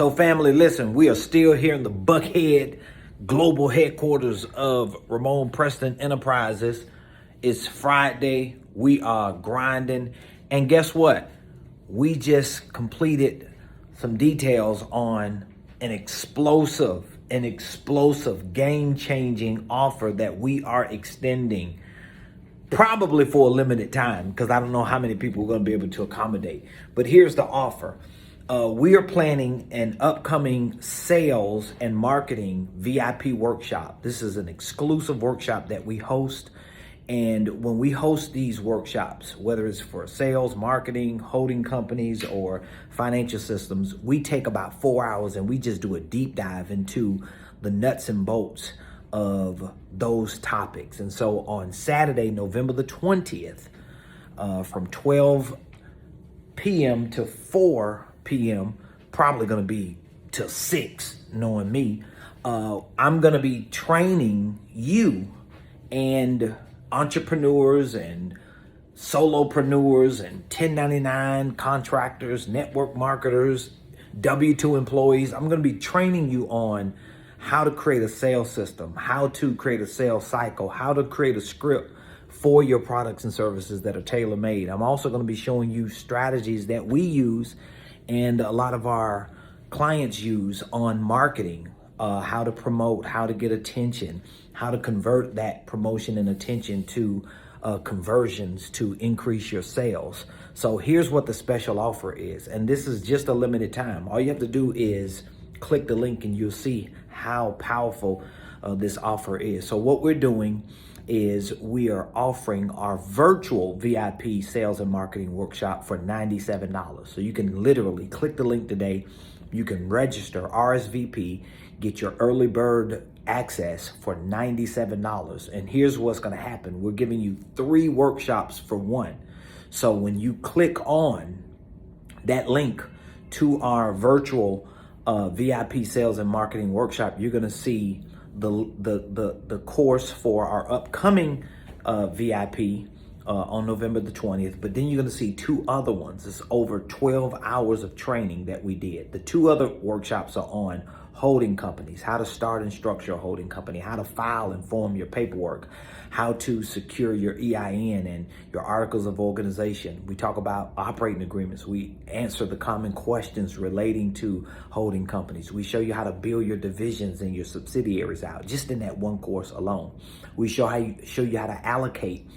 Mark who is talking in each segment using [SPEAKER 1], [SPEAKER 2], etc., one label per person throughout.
[SPEAKER 1] So family, listen, we are still here in the Buckhead global headquarters of Ramon Preston Enterprises. It's Friday. We are grinding. And guess what? We just completed some details on an explosive game-changing offer that we are extending probably for a limited time because I don't know how many people we're going to be able to accommodate. But here's the offer. We are planning an upcoming sales and marketing VIP workshop. This is an exclusive workshop that we host. And when we host these workshops, whether it's for sales, marketing, holding companies, or financial systems, we take about 4 hours and we just do a deep dive into the nuts and bolts of those topics. And so on Saturday, November the 20th, from 12 p.m. to 4 p.m., probably going to be till 6, knowing me. I'm going to be training you and entrepreneurs and solopreneurs and 1099 contractors, network marketers, W-2 employees. I'm going to be training you on how to create a sales system, how to create a sales cycle, how to create a script for your products and services that are tailor-made. I'm also going to be showing you strategies that we use and a lot of our clients use on marketing, how to promote, how to get attention, how to convert that promotion and attention to conversions to increase your sales. So here's what the special offer is. And this is just a limited time. All you have to do is click the link and you'll see how powerful this offer is. So what we're doing is we are offering our virtual VIP sales and marketing workshop for $97. So you can literally click the link today. You can register RSVP, get your early bird access for $97. And here's what's going to happen. We're giving you 3 workshops for one. So when you click on that link to our virtual VIP sales and marketing workshop, you're going to see the course for our upcoming VIP on November the 20th. But then you're going to see 2 other ones. It's over 12 hours of training that we did. The 2 other workshops are on holding companies, how to start and structure a holding company, how to file and form your paperwork, how to secure your EIN and your articles of organization. We talk about operating agreements. We answer the common questions relating to holding companies. We show you how to build your divisions and your subsidiaries out just in that one course alone. We show you how to allocate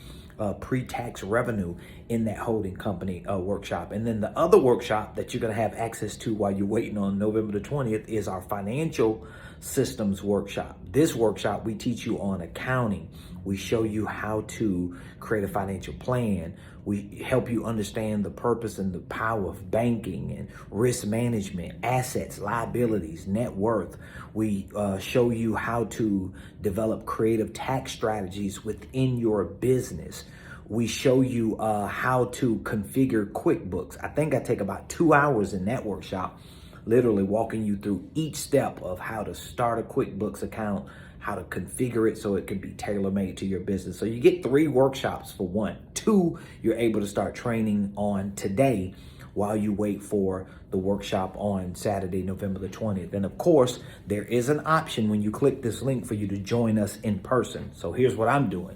[SPEAKER 1] pre-tax revenue in that holding company workshop. And then the other workshop that you're going to have access to while you're waiting on November the 20th is our financial systems workshop. This workshop, we teach you on accounting. We show you how to create a financial plan. We help you understand the purpose and the power of banking and risk management, assets, liabilities, net worth. We show you how to develop creative tax strategies within your business. We show you how to configure QuickBooks. I think I take about 2 hours in that workshop, literally walking you through each step of how to start a QuickBooks account, how to configure it so it can be tailor-made to your business. So you get 3 workshops for one. 2, you're able to start training on today while you wait for the workshop on Saturday, November the 20th. And of course, there is an option when you click this link for you to join us in person. So here's what I'm doing.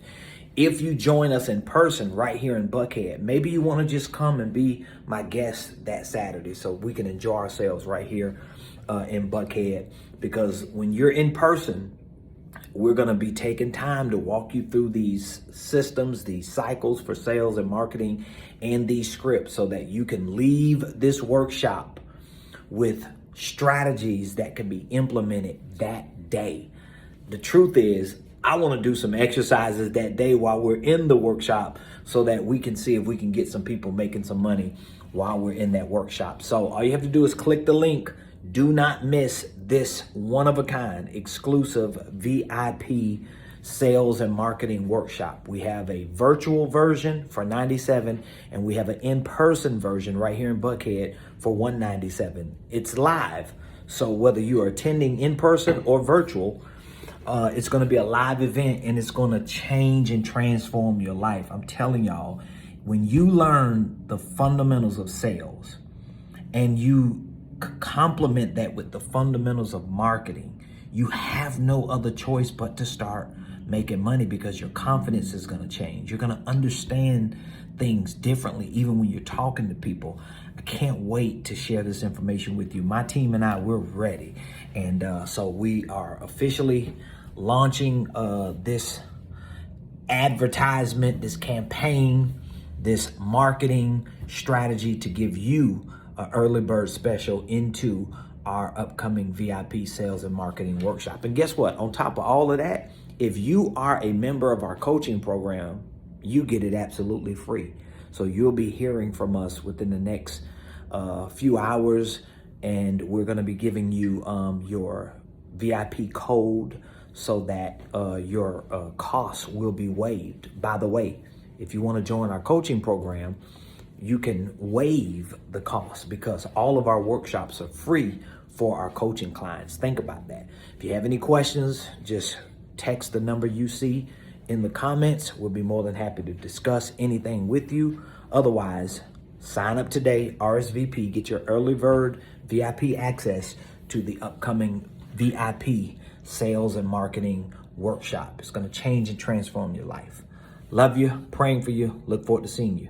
[SPEAKER 1] If you join us in person right here in Buckhead, maybe you want to just come and be my guest that Saturday so we can enjoy ourselves right here in Buckhead. Because when you're in person, we're going to be taking time to walk you through these systems, these cycles for sales and marketing, and these scripts so that you can leave this workshop with strategies that can be implemented that day. The truth is, I want to do some exercises that day while we're in the workshop so that we can see if we can get some people making some money while we're in that workshop. So all you have to do is click the link. Do not miss this one-of-a-kind exclusive VIP sales and marketing workshop. We have a virtual version for $97 and we have an in-person version right here in Buckhead for $197. It's live. So whether you are attending in person or virtual, it's going to be a live event and it's going to change and transform your life. I'm telling y'all, when you learn the fundamentals of sales and you complement that with the fundamentals of marketing, you have no other choice but to start making money, because your confidence is going to change. You're going to understand things differently, even when you're talking to people. I can't wait to share this information with you. My team and I, we're ready. And so we are officially launching this advertisement, this campaign, this marketing strategy to give you an early bird special into our upcoming VIP sales and marketing workshop. And guess what? On top of all of that, if you are a member of our coaching program, you get it absolutely free. So you'll be hearing from us within the next few hours, and we're going to be giving you your VIP code so that your costs will be waived. By the way, if you want to join our coaching program, you can waive the cost because all of our workshops are free for our coaching clients. Think about that. If you have any questions, just text the number you see in the comments. We'll be more than happy to discuss anything with you. Otherwise, sign up today, RSVP, get your early bird VIP access to the upcoming VIP sales and marketing workshop. It's going to change and transform your life. Love you, praying for you, look forward to seeing you.